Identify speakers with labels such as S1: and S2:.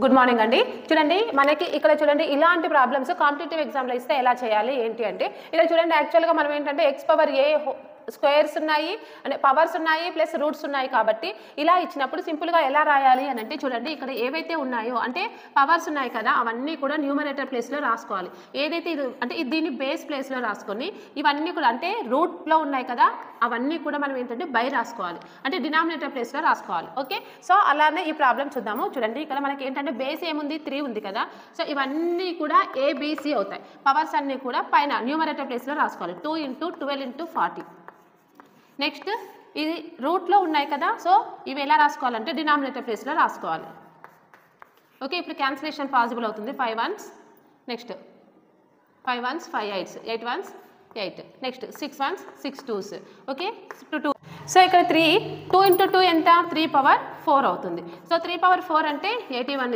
S1: Good morning అండి. చూడండి మనకి ఇక్కడ చూడండి ఇలాంటి ప్రాబ్లమ్స్ కాంపిటేటివ్ ఎగ్జామ్లో ఇస్తే ఎలా చేయాలి ఏంటి అంటే ఇక్కడ చూడండి యాక్చువల్గా మనం ఏంటంటే ఎక్స్ పవర్ ఏ స్క్వేర్స్ ఉన్నాయి అంటే పవర్స్ ఉన్నాయి ప్లస్ రూట్స్ ఉన్నాయి కాబట్టి ఇలా ఇచ్చినప్పుడు సింపుల్గా ఎలా రాయాలి అని అంటే చూడండి ఇక్కడ ఏవైతే ఉన్నాయో అంటే పవర్స్ ఉన్నాయి కదా అవన్నీ కూడా న్యూమరేటర్ ప్లేస్లో రాసుకోవాలి. ఏదైతే ఇది అంటే దీన్ని బేస్ ప్లేస్లో రాసుకొని ఇవన్నీ కూడా అంటే రూట్లో ఉన్నాయి కదా అవన్నీ కూడా మనం ఏంటంటే బై రాసుకోవాలి అంటే డినామినేటర్ ప్లేస్లో రాసుకోవాలి. ఓకే, సో అలానే ఈ ప్రాబ్లం చూద్దాము. చూడండి ఇక్కడ మనకి ఏంటంటే బేస్ ఏముంది 3 ఉంది కదా, సో ఇవన్నీ కూడా ఏబిసి అవుతాయి. పవర్స్ అన్నీ కూడా పైన న్యూమరేటర్ ప్లేస్లో రాసుకోవాలి. 2 × 12 × 40. నెక్స్ట్ ఇది రూట్లో ఉన్నాయి కదా, సో ఇవి ఎలా రాసుకోవాలంటే డినామినేటర్ ప్లేస్లో రాసుకోవాలి. ఓకే, ఇప్పుడు క్యాన్సిలేషన్ పాసిబుల్ అవుతుంది. 5 1s, next 5 1s 5 8s, 8 1s 8, next 6 1s 6 2s. Okay, 2. So ఇక్కడ 2 × 2 ఎంత 3 పవర్ 4 అవుతుంది. సో 3 పవర్ 4 అంటే 81